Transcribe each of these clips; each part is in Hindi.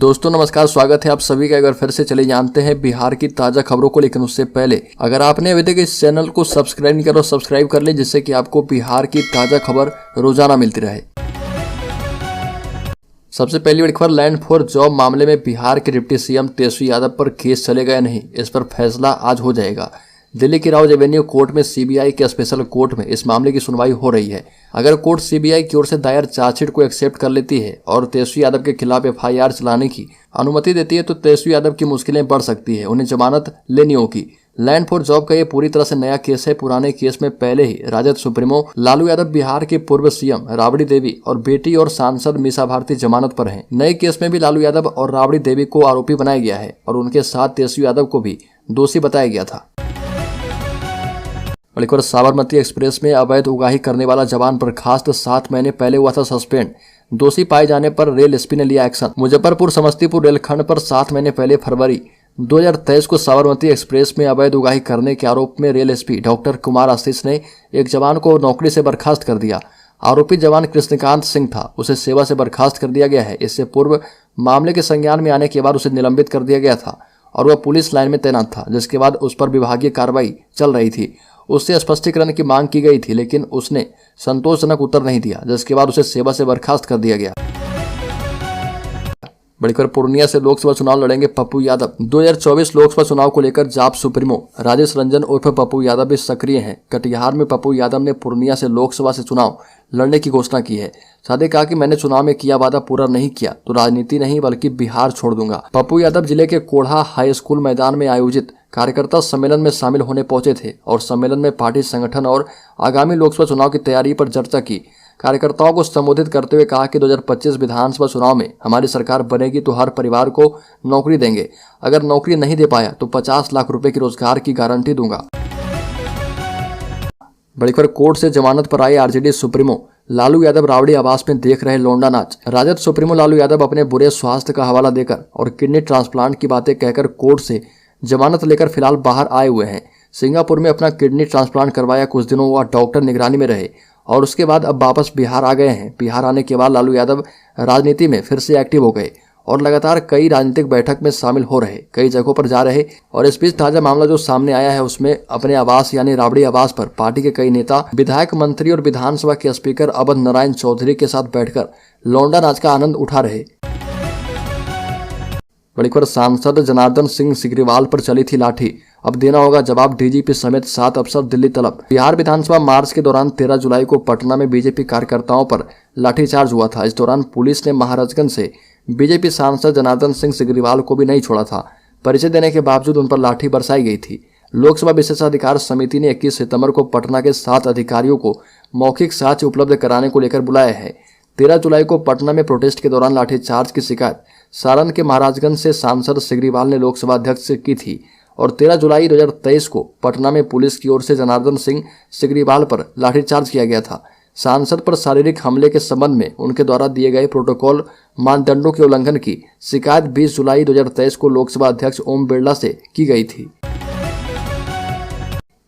दोस्तों नमस्कार, स्वागत है आप सभी का। अगर फिर से चले जानते हैं बिहार की ताजा खबरों को, लेकिन उससे पहले अगर आपने अभी तक इस चैनल को सब्सक्राइब नहीं करो, सब्सक्राइब कर ले, जिससे कि आपको बिहार की ताजा खबर रोजाना मिलती रहे। सबसे पहली बड़ी खबर, लैंड फॉर जॉब मामले में बिहार के डिप्टी सीएम तेजस्वी यादव पर केस चलेगा या नहीं, इस पर फैसला आज हो जाएगा। दिल्ली की राउज एवेन्यू कोर्ट में सीबीआई के स्पेशल कोर्ट में इस मामले की सुनवाई हो रही है। अगर कोर्ट सीबीआई की ओर से दायर चार्जशीट को एक्सेप्ट कर लेती है और तेजस्वी यादव के खिलाफ एफआईआर चलाने की अनुमति देती है तो तेजस्वी यादव की मुश्किलें बढ़ सकती है, उन्हें जमानत लेनी होगी। लैंड फॉर जॉब का ये पूरी तरह से नया केस है। पुराने केस में पहले ही राजद सुप्रीमो लालू यादव, बिहार के पूर्व सीएम राबड़ी देवी और बेटी और सांसद मीसा भारती जमानत पर हैं। नए केस में भी लालू यादव और राबड़ी देवी को आरोपी बनाया गया है और उनके साथ तेजस्वी यादव को भी दोषी बताया गया था। और साबरमती एक्सप्रेस में अवैध उगाही करने वाला जवान बर्खास्त, 7 महीने पहले हुआ था सस्पेंड। दोषी पाए जाने पर रेल एसपी ने लिया एक्शन। मुजफ्फरपुर समस्तीपुर रेलखंड पर 7 महीने पहले फरवरी 2023 को साबरमती एक्सप्रेस में अवैध उगाही करने के आरोप में rail SP doctor Kumar Ashish ने एक जवान को नौकरी से बर्खास्त कर दिया। आरोपी जवान कृष्णकांत सिंह था, उसे सेवा से बर्खास्त कर दिया गया है। इससे पूर्व मामले के संज्ञान में आने के बाद उसे निलंबित कर दिया गया था और वह पुलिस लाइन में तैनात था, जिसके बाद उस पर विभागीय कार्रवाई चल रही थी। उससे स्पष्टीकरण की मांग की गई थी, लेकिन उसने संतोषजनक उत्तर नहीं दिया, जिसके बाद उसे सेवा से बर्खास्त कर दिया गया। बढ़कर पूर्णिया से लोकसभा चुनाव लड़ेंगे पप्पू यादव। 2024 लोकसभा चुनाव को लेकर जाप सुप्रीमो राजेश रंजन उर्फ पप्पू यादव भी सक्रिय हैं। कटिहार में पप्पू यादव ने पूर्णिया से लोकसभा से चुनाव लड़ने की घोषणा की है। साथ ही कहा कि मैंने चुनाव में किया वादा पूरा नहीं किया तो राजनीति नहीं बल्कि बिहार छोड़ दूंगा। पप्पू यादव जिले के कोढ़ा हाई स्कूल मैदान में आयोजित कार्यकर्ता सम्मेलन में शामिल होने पहुंचे थे और सम्मेलन में पार्टी संगठन और आगामी लोकसभा चुनाव की तैयारी पर चर्चा की। कार्यकर्ताओं को संबोधित करते हुए कहा कि 2025 विधानसभा चुनाव में हमारी सरकार बनेगी तो हर परिवार को नौकरी देंगे। अगर नौकरी नहीं दे पाया तो 50 लाख रुपए की रोजगार की गारंटी दूंगा। बड़ी खबर, कोर्ट से जमानत पर आए आरजेडी सुप्रीमो लालू यादव राबड़ी आवास में देख रहे लौंडा नाच। राजद सुप्रीमो लालू यादव अपने बुरे स्वास्थ्य का हवाला देकर और किडनी ट्रांसप्लांट की बातें कहकर कोर्ट से जमानत लेकर फिलहाल बाहर आए हुए हैं। सिंगापुर में अपना किडनी ट्रांसप्लांट करवाया, कुछ दिनों वह डॉक्टर निगरानी में रहे और उसके बाद अब वापस बिहार आ गए हैं। बिहार आने के बाद लालू यादव राजनीति में फिर से एक्टिव हो गए और लगातार कई राजनीतिक बैठक में शामिल हो रहे, कई जगहों पर जा रहे। और इस बीच ताजा मामला जो सामने आया है उसमें अपने आवास यानी राबड़ी आवास पर पार्टी के कई नेता, विधायक, मंत्री और विधानसभा के स्पीकर अवध नारायण चौधरी के साथ बैठकर लौंडा नाच का आनंद उठा रहे। बड़ी खबर, सांसद जनार्दन सिंह सिग्रीवाल पर चली थी लाठी, अब देना होगा जवाब। डीजीपी समेत 7 अफसर दिल्ली तलब। बिहार विधानसभा मार्च के दौरान 13 जुलाई को पटना में बीजेपी कार्यकर्ताओं पर लाठीचार्ज हुआ था। इस दौरान पुलिस ने महाराजगंज से बीजेपी सांसद जनार्दन सिंह सिग्रीवाल को भी नहीं छोड़ा था। परिचय देने के बावजूद उन पर लाठी बरसाई गई थी। लोकसभा विशेषाधिकार समिति ने 21 सितंबर को पटना के 7 अधिकारियों को मौखिक साक्ष्य उपलब्ध कराने को लेकर बुलाया है। 13 जुलाई को पटना में प्रोटेस्ट के दौरान लाठीचार्ज की शिकायत सारण के महाराजगंज से सांसद सिग्रीवाल ने लोकसभा अध्यक्ष से की थी और 13 जुलाई 2023 को पटना में पुलिस की ओर से जनार्दन सिंह सिग्रीवाल पर लाठीचार्ज किया गया था। सांसद पर शारीरिक हमले के संबंध में उनके द्वारा दिए गए प्रोटोकॉल मानदंडों के उल्लंघन की शिकायत 20 जुलाई 2023 को लोकसभा अध्यक्ष ओम बिरला से की गई थी।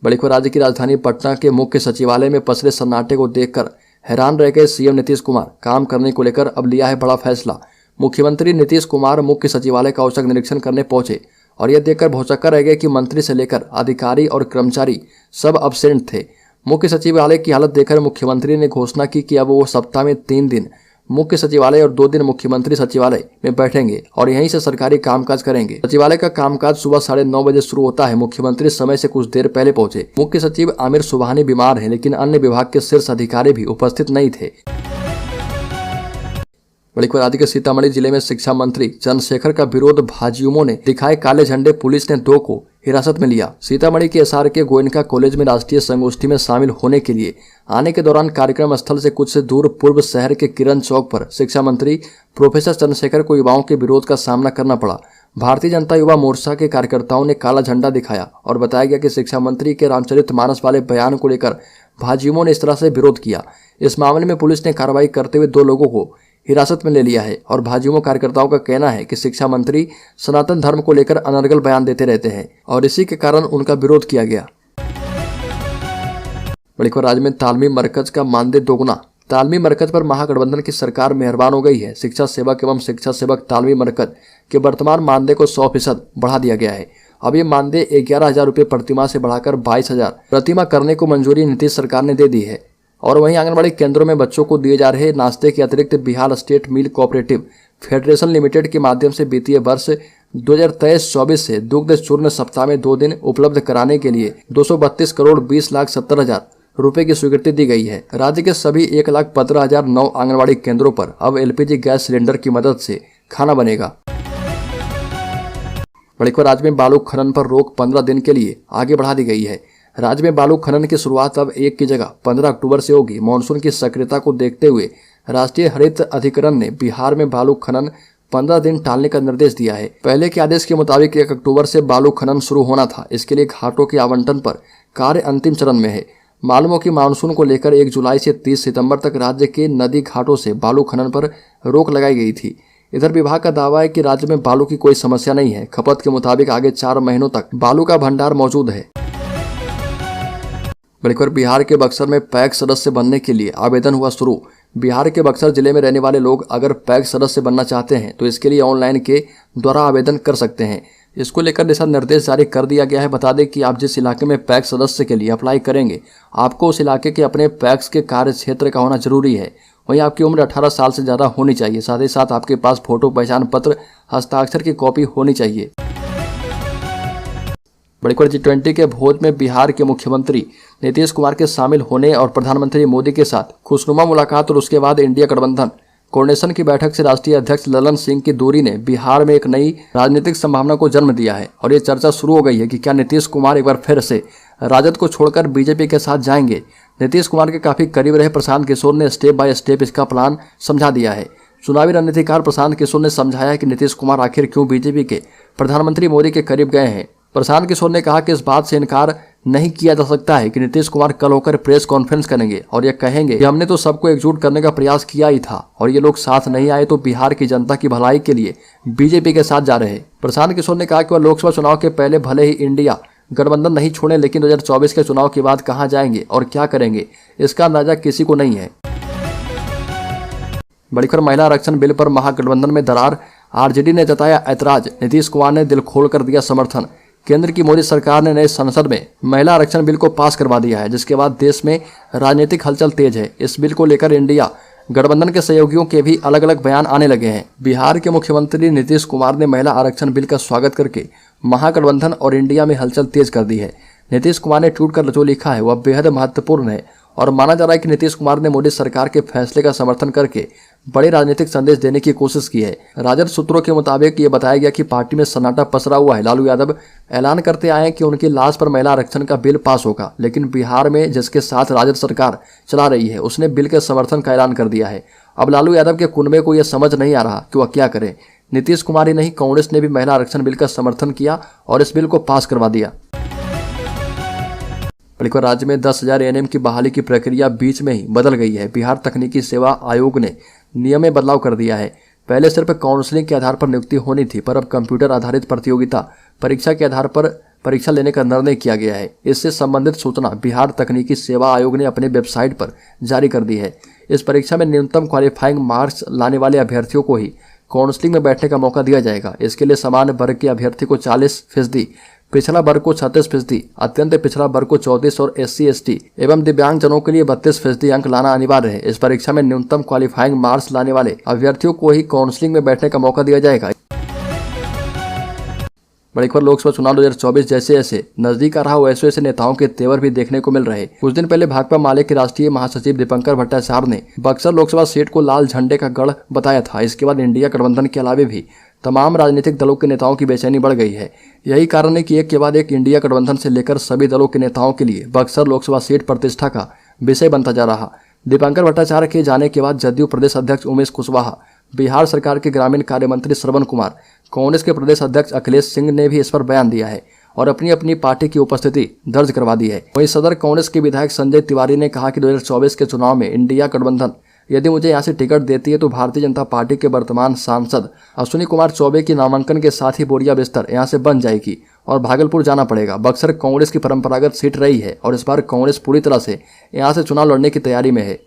बड़ी खबर, राज्य की राजधानी पटना के मुख्य सचिवालय में पसरे सन्नाटे को देखकर हैरान रह गए सीएम नीतीश कुमार। काम करने को लेकर अब लिया है बड़ा फैसला। मुख्यमंत्री नीतीश कुमार मुख्य सचिवालय का औचक निरीक्षण करने पहुंचे और यह देखकर भौचक्का रह गए कि मंत्री से लेकर अधिकारी और कर्मचारी सब अब्सेंट थे। मुख्य सचिवालय की हालत देखकर मुख्यमंत्री ने घोषणा की कि अब वो सप्ताह में 3 दिन मुख्य सचिवालय और 2 दिन मुख्यमंत्री सचिवालय में बैठेंगे और यहीं से सरकारी कामकाज करेंगे। सचिवालय का कामकाज सुबह 9:30 बजे शुरू होता है। मुख्यमंत्री समय से कुछ देर पहले पहुंचे। मुख्य सचिव आमिर सुबहानी बीमार हैं, लेकिन अन्य विभाग के शीर्ष अधिकारी भी उपस्थित नहीं थे। बड़ी खबर, राज्य के सीतामढ़ी जिले में शिक्षा मंत्री चंद्रशेखर का विरोध भाजयुमों ने दिखाए काले झंडे, पुलिस ने 2 को हिरासत में लिया। सीतामढ़ी के SRK गोयनका कॉलेज में राष्ट्रीय संगोष्ठी में शामिल होने के लिए आने के दौरान कार्यक्रम स्थल से कुछ दूर पूर्व शहर के किरण चौक पर शिक्षा मंत्री प्रोफेसर चंद्रशेखर को युवाओं के विरोध का सामना करना पड़ा। भारतीय जनता युवा मोर्चा के कार्यकर्ताओं ने काला झंडा दिखाया और बताया गया कि शिक्षा मंत्री के रामचरितमानस वाले बयान को लेकर भाजयुमों ने इस तरह से विरोध किया। इस मामले में पुलिस ने कार्रवाई करते हुए 2 लोगों को हिरासत में ले लिया है और भाजयुमो कार्यकर्ताओं का कहना है कि शिक्षा मंत्री सनातन धर्म को लेकर अनर्गल बयान देते रहते हैं और इसी के कारण उनका विरोध किया गया। बड़ी खबर, राज्य में तालमी मरकज का मानदेय दोगुना, तालमी मरकज पर महागठबंधन की सरकार मेहरबान हो गई है। शिक्षा सेवक एवं शिक्षा सेवक तालमी मरकज के वर्तमान मानदेय को 100% बढ़ा दिया गया है। अब ये मानदेय 11,000 रुपये प्रतिमाह से बढ़ाकर 22,000 प्रतिमाह करने को मंजूरी नीतीश सरकार ने दे दी है। और वहीं आंगनबाड़ी केंद्रों में बच्चों को दिए जा रहे नाश्ते के अतिरिक्त बिहार स्टेट मिल कोऑपरेटिव फेडरेशन लिमिटेड के माध्यम से वित्तीय वर्ष 2023-24 से दुग्ध चूर्ण सप्ताह में 2 दिन उपलब्ध कराने के लिए 232,20,70,000 रुपए की स्वीकृति दी गई है। राज्य के सभी 1,15,009 आंगनबाड़ी केंद्रों पर अब LPG गैस सिलेंडर की मदद से खाना बनेगा। बड़ीपुर राज्य में बालू खनन पर रोक 15 दिन के लिए आगे बढ़ा दी गई है। राज्य में बालू खनन की शुरुआत अब 1 की जगह 15 अक्टूबर से होगी। मानसून की सक्रियता को देखते हुए राष्ट्रीय हरित अधिकरण ने बिहार में बालू खनन 15 दिन टालने का निर्देश दिया है। पहले के आदेश के मुताबिक 1 अक्टूबर से बालू खनन शुरू होना था। इसके लिए घाटों के आवंटन पर कार्य अंतिम चरण में है। मालूम हो कि मानसून को लेकर 1 जुलाई से 30 सितंबर तक राज्य के नदी घाटों से बालू खनन पर रोक लगाई गई थी। इधर विभाग का दावा है कि राज्य में बालू की कोई समस्या नहीं है। खपत के मुताबिक आगे 4 महीनों तक बालू का भंडार मौजूद है। बड़ीपुर बिहार के बक्सर में पैक्स सदस्य बनने के लिए आवेदन हुआ शुरू। बिहार के बक्सर जिले में रहने वाले लोग अगर पैक्स सदस्य बनना चाहते हैं तो इसके लिए ऑनलाइन के द्वारा आवेदन कर सकते हैं। इसको लेकर दिशा निर्देश जारी कर दिया गया है। बता दें कि आप जिस इलाके में पैक्स सदस्य के लिए अप्लाई करेंगे आपको उस इलाके के अपने पैक्स के कार्य क्षेत्र का होना जरूरी है। वहीं आपकी उम्र 18 साल से ज़्यादा होनी चाहिए। साथ ही साथ आपके पास फोटो पहचान पत्र हस्ताक्षर की कॉपी होनी चाहिए। बड़ीपुर G20 के भोज में बिहार के मुख्यमंत्री नीतीश कुमार के शामिल होने और प्रधानमंत्री मोदी के साथ खुशनुमा मुलाकात और उसके बाद इंडिया गठबंधन कोऑर्डिनेशन की बैठक से राष्ट्रीय अध्यक्ष ललन सिंह की दूरी ने बिहार में एक नई राजनीतिक संभावना को जन्म दिया है। और ये चर्चा शुरू हो गई है कि क्या नीतीश कुमार एक बार फिर से राजद को छोड़कर बीजेपी के साथ जाएंगे। नीतीश कुमार के काफी करीब रहे प्रशांत किशोर ने स्टेप बाय स्टेप इसका प्लान समझा दिया है। चुनावी रणनीतिकार प्रशांत किशोर ने समझाया कि नीतीश कुमार आखिर क्यों बीजेपी के प्रधानमंत्री मोदी के करीब गए हैं। प्रशांत किशोर ने कहा कि इस बात से इनकार नहीं किया जा सकता है कि नीतीश कुमार कल होकर प्रेस कॉन्फ्रेंस करेंगे और ये कहेंगे कि हमने तो सबको एकजुट करने का प्रयास किया ही था और ये लोग साथ नहीं आए तो बिहार की जनता की भलाई के लिए बीजेपी के साथ जा रहे हैं। प्रशांत किशोर ने कहा कि वह लोकसभा चुनाव के पहले भले ही इंडिया गठबंधन नहीं छोड़े लेकिन 2024 के चुनाव के बाद कहां जाएंगे और क्या करेंगे इसका अंदाजा किसी को नहीं है। बड़ीपुर महिला आरक्षण बिल पर महागठबंधन में दरार, आरजेडी ने जताया ऐतराज, नीतीश कुमार ने दिल खोल कर दिया समर्थन। केंद्र की मोदी सरकार ने नए संसद में महिला आरक्षण बिल को पास करवा दिया है जिसके बाद देश में राजनीतिक हलचल तेज है। इस बिल को लेकर इंडिया गठबंधन के सहयोगियों के भी अलग अलग बयान आने लगे हैं। बिहार के मुख्यमंत्री नीतीश कुमार ने महिला आरक्षण बिल का स्वागत करके महागठबंधन और इंडिया में हलचल तेज कर दी है। नीतीश कुमार ने ट्वीट कर जो लिखा है वह बेहद महत्वपूर्ण है और माना जा रहा है कि नीतीश कुमार ने मोदी सरकार के फैसले का समर्थन करके बड़े राजनीतिक संदेश देने की कोशिश की है। राजद सूत्रों के मुताबिक ये बताया गया कि पार्टी में सन्नाटा पसरा हुआ है। लालू यादव ऐलान करते आए कि उनकी लाश पर महिला आरक्षण का बिल पास होगा, लेकिन बिहार में जिसके साथ राजद सरकार चला रही है उसने बिल के समर्थन का ऐलान कर दिया है। अब लालू यादव के कुनबे को यह समझ नहीं आ रहा कि वह क्या करे। नीतीश कुमार ही नहीं, कांग्रेस ने भी महिला आरक्षण बिल का समर्थन किया और इस बिल को पास करवा दिया। बड़ीपुर राज्य में 10,000 ANM की बहाली की प्रक्रिया बीच में ही बदल गई है। बिहार तकनीकी सेवा आयोग ने नियम में बदलाव कर दिया है। पहले सिर्फ काउंसलिंग के आधार पर नियुक्ति होनी थी, पर अब कंप्यूटर आधारित प्रतियोगिता परीक्षा के आधार पर परीक्षा लेने का निर्णय किया गया है। इससे संबंधित सूचना बिहार तकनीकी सेवा आयोग ने अपने वेबसाइट पर जारी कर दी है। इस परीक्षा में न्यूनतम क्वालिफाइंग मार्क्स लाने वाले अभ्यर्थियों को ही काउंसलिंग में बैठने का मौका दिया जाएगा। इसके लिए सामान्य वर्ग के अभ्यर्थी को 40%, पिछड़ा वर्ग को 36%, अत्यंत पिछड़ा वर्ग को 34% और SC/ST एवं दिव्यांग जनों के लिए 32% अंक लाना अनिवार्य है। इस परीक्षा में न्यूनतम क्वालिफाइंग मार्क्स लाने वाले अभ्यर्थियों को ही काउंसलिंग में बैठने का मौका दिया जाएगा। बड़ीपुर लोकसभा चुनाव 2024 जैसे जैसे नजदीक आ रहा वैसे वैसे नेताओं के तेवर भी देखने को मिल रहे। कुछ दिन पहले भाकपा माले के राष्ट्रीय महासचिव दीपंकर भट्टाचार्य ने बक्सर लोकसभा सीट को लाल झंडे का गढ़ बताया था। इसके बाद इंडिया गठबंधन के अलावे भी तमाम राजनीतिक दलों के नेताओं की बेचैनी बढ़ गई है। यही कारण है कि एक के बाद एक इंडिया गठबंधन से लेकर सभी दलों के नेताओं के लिए बक्सर लोकसभा सीट प्रतिष्ठा का विषय बनता जा रहा। दीपंकर भट्टाचार्य के जाने के बाद जदयू प्रदेश अध्यक्ष उमेश कुशवाहा, बिहार सरकार के ग्रामीण कार्य मंत्री श्रवण कुमार, कांग्रेस के प्रदेश अध्यक्ष अखिलेश सिंह ने भी इस पर बयान दिया है और अपनी अपनी पार्टी की उपस्थिति दर्ज करवा दी है। वहीं सदर कांग्रेस के विधायक संजय तिवारी ने कहा कि 2024 के चुनाव में इंडिया गठबंधन यदि मुझे यहाँ से टिकट देती है तो भारतीय जनता पार्टी के वर्तमान सांसद अश्विनी कुमार चौबे की नामांकन के साथ ही बोरिया बिस्तर यहाँ से बन जाएगी और भागलपुर जाना पड़ेगा। बक्सर कांग्रेस की परंपरागत सीट रही है और इस बार कांग्रेस पूरी तरह से यहाँ से चुनाव लड़ने की तैयारी में है।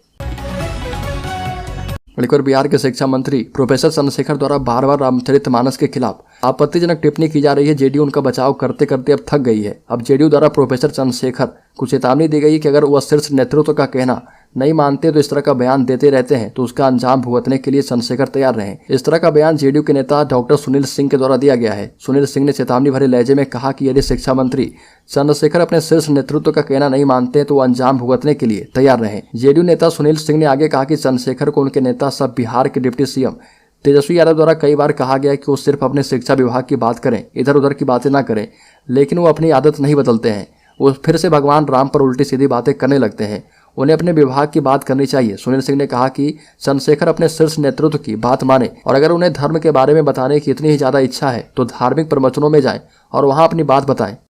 लेकर बिहार के शिक्षा मंत्री प्रोफेसर चंद्रशेखर द्वारा बार बार रामचरितमानस के खिलाफ आपत्तिजनक टिप्पणी की जा रही है। जेडीयू उनका बचाव करते करते अब थक गई है। अब जेडीयू द्वारा प्रोफेसर चंद्रशेखर को चेतावनी दी गई कि अगर वह शीर्ष नेतृत्व का कहना नहीं मानते तो इस तरह का बयान देते रहते हैं तो उसका अंजाम भुगतने के लिए चंद्रशेखर तैयार रहे। इस तरह का बयान जेडीयू के नेता डॉक्टर सुनील सिंह के द्वारा दिया गया है। सुनील सिंह ने चेतावनी भरे लहजे में कहा कि यदि शिक्षा मंत्री चंद्रशेखर अपने शीर्ष नेतृत्व का कहना नहीं मानते तो अंजाम भुगतने के लिए तैयार रहे। जेडीयू नेता सुनील सिंह ने आगे कहा कि चंद्रशेखर को उनके नेता सब बिहार के डिप्टी सीएम तेजस्वी यादव द्वारा कई बार कहा गया कि वो सिर्फ अपने शिक्षा विभाग की बात करें, इधर उधर की बातें ना करें, लेकिन वो अपनी आदत नहीं बदलते हैं। वो फिर से भगवान राम पर उल्टी सीधी बातें करने लगते हैं। उन्हें अपने विभाग की बात करनी चाहिए। सुनील सिंह ने कहा कि चंद्रशेखर अपने शीर्ष नेतृत्व की बात माने और अगर उन्हें धर्म के बारे में बताने की इतनी ही ज्यादा इच्छा है तो धार्मिक प्रवचनों में जाएं और वहां अपनी बात बताएं।